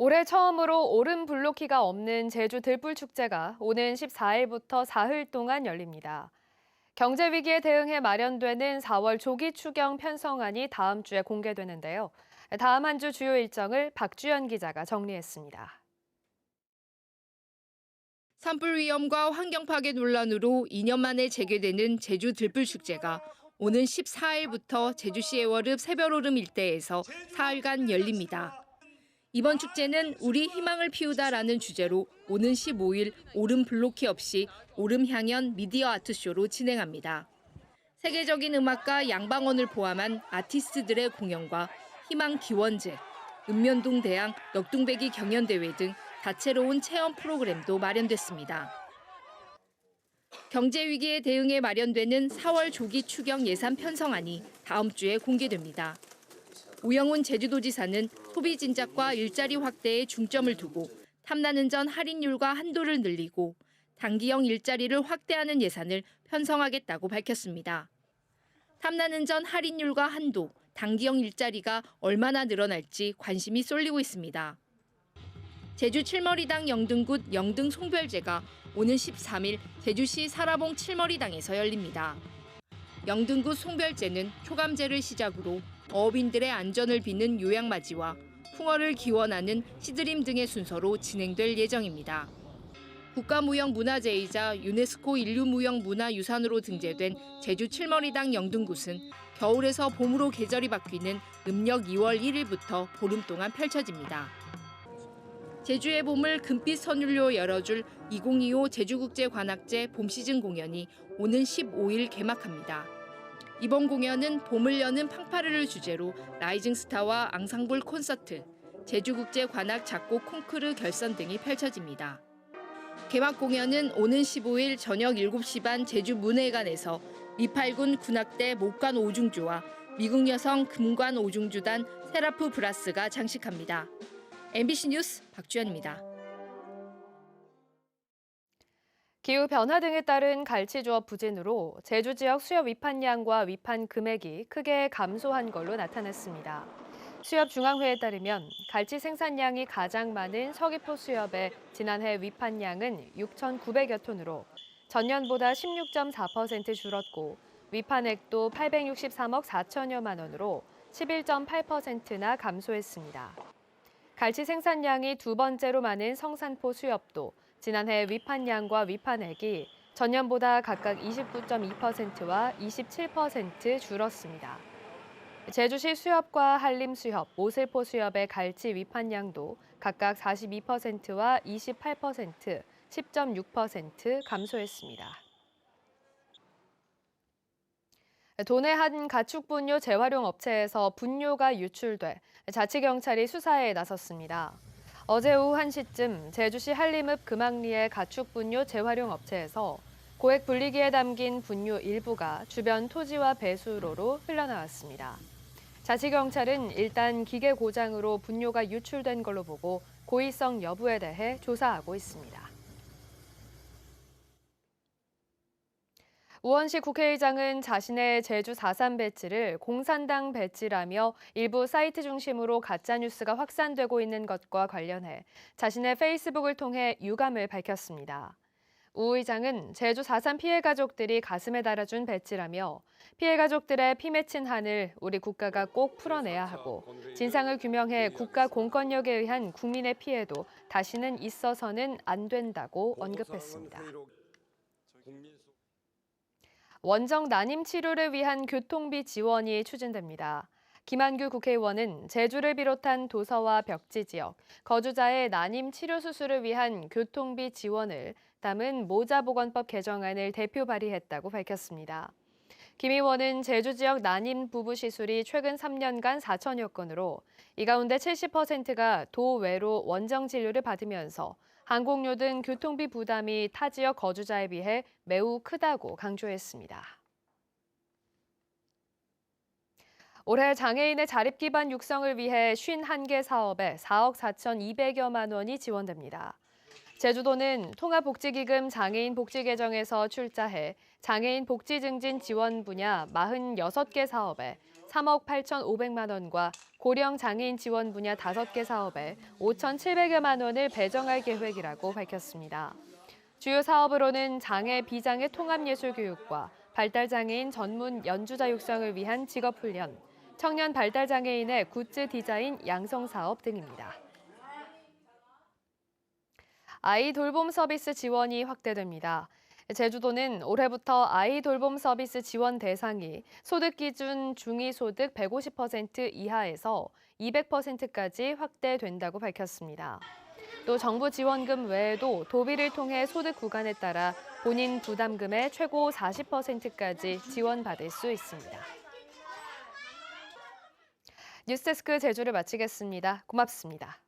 올해 처음으로 오름 블로키가 없는 제주 들불축제가 오는 14일부터 사흘 동안 열립니다. 경제 위기에 대응해 마련되는 4월 조기 추경 편성안이 다음 주에 공개되는데요. 다음 한 주 주요 일정을 박주연 기자가 정리했습니다. 산불 위험과 환경 파괴 논란으로 2년 만에 재개되는 제주 들불축제가 오는 14일부터 제주시 애월읍 새별오름 일대에서 사흘간 열립니다. 이번 축제는 우리 희망을 피우다라는 주제로 오는 15일 오름 블로키 없이 오름 향연 미디어 아트쇼로 진행합니다. 세계적인 음악가 양방원을 포함한 아티스트들의 공연과 희망 기원제, 읍면동 대항 넉둥배기 경연대회 등 다채로운 체험 프로그램도 마련됐습니다. 경제 위기에 대응해 마련되는 4월 조기 추경 예산 편성안이 다음 주에 공개됩니다. 오영훈 제주도지사는 소비 진작과 일자리 확대에 중점을 두고 탐나는 할인율과 한도를 늘리고 단기형 일자리를 확대하는 예산을 편성하겠다고 밝혔습니다. 탐나는 할인율과 한도, 단기형 일자리가 얼마나 늘어날지 관심이 쏠리고 있습니다. 제주 칠머리당 영등굿 영등 송별제가 오는 13일 제주시 사라봉 칠머리당에서 열립니다. 영등굿 송별제는 초감제를 시작으로 어업인들의 안전을 비는 요양맞이와 풍어를 기원하는 시드림 등의 순서로 진행될 예정입니다. 국가무형문화재이자 유네스코 인류무형문화유산으로 등재된 제주 칠머리당 영등굿은 겨울에서 봄으로 계절이 바뀌는 음력 2월 1일부터 보름 동안 펼쳐집니다. 제주의 봄을 금빛 선율로 열어줄 2025 제주국제관악제 봄시즌 공연이 오는 15일 개막합니다. 이번 공연은 봄을 여는 팡파르를 주제로 라이징 스타와 앙상블 콘서트, 제주국제관악 작곡 콩쿠르 결선 등이 펼쳐집니다. 개막 공연은 오는 15일 저녁 7시 반 제주 문예관에서 미팔군 군악대 목관 오중주와 미국 여성 금관 오중주단 세라프 브라스가 장식합니다. MBC 뉴스 박주연입니다. 기후변화 등에 따른 갈치 조업 부진으로 제주 지역 수협 위판량과 위판 금액이 크게 감소한 걸로 나타났습니다. 수협중앙회에 따르면 갈치 생산량이 가장 많은 서귀포 수협의 지난해 위판량은 6,900여 톤으로 전년보다 16.4% 줄었고 위판액도 863억 4천여만 원으로 11.8%나 감소했습니다. 갈치 생산량이 두 번째로 많은 성산포 수협도 지난해 위판량과 위판액이 전년보다 각각 29.2%와 27% 줄었습니다. 제주시 수협과 한림 수협, 모슬포 수협의 갈치 위판량도 각각 42%와 28%, 10.6% 감소했습니다. 도내 한 가축분뇨 재활용 업체에서 분뇨가 유출돼 자치경찰이 수사에 나섰습니다. 어제 오후 1시쯤 제주시 한림읍 금악리의 가축분뇨 재활용 업체에서 고액 분리기에 담긴 분뇨 일부가 주변 토지와 배수로로 흘러나왔습니다. 자치경찰은 일단 기계 고장으로 분뇨가 유출된 걸로 보고 고의성 여부에 대해 조사하고 있습니다. 우원식 국회의장은 자신의 제주 4.3 배지를 공산당 배지라며 일부 사이트 중심으로 가짜뉴스가 확산되고 있는 것과 관련해 자신의 페이스북을 통해 유감을 밝혔습니다. 우 의장은 제주 4.3 피해 가족들이 가슴에 달아준 배지라며 피해 가족들의 피 맺힌 한을 우리 국가가 꼭 풀어내야 하고 진상을 규명해 국가 공권력에 의한 국민의 피해도 다시는 있어서는 안 된다고 언급했습니다. 원정 난임 치료를 위한 교통비 지원이 추진됩니다. 김한규 국회의원은 제주를 비롯한 도서와 벽지 지역, 거주자의 난임 치료 수술을 위한 교통비 지원을 담은 모자보건법 개정안을 대표 발의했다고 밝혔습니다. 김 의원은 제주 지역 난임 부부 시술이 최근 3년간 4천여 건으로 이 가운데 70%가 도외로 원정 진료를 받으면서 항공료 등 교통비 부담이 타 지역 거주자에 비해 매우 크다고 강조했습니다. 올해 장애인의 자립기반 육성을 위해 51개 사업에 4억 4,200여만 원이 지원됩니다. 제주도는 통합복지기금 장애인 복지 계정에서 출자해 장애인 복지 증진 지원 분야 46개 사업에 3억 8,500만 원과 고령 장애인 지원 분야 5개 사업에 5,700여만 원을 배정할 계획이라고 밝혔습니다. 주요 사업으로는 장애, 비장애 통합예술 교육과 발달장애인 전문 연주자 육성을 위한 직업훈련, 청년 발달장애인의 굿즈 디자인 양성 사업 등입니다. 아이 돌봄 서비스 지원이 확대됩니다. 제주도는 올해부터 아이 돌봄 서비스 지원 대상이 소득 기준 중위소득 150% 이하에서 200%까지 확대된다고 밝혔습니다. 또 정부 지원금 외에도 도비를 통해 소득 구간에 따라 본인 부담금의 최고 40%까지 지원받을 수 있습니다. 뉴스데스크 제주를 마치겠습니다. 고맙습니다.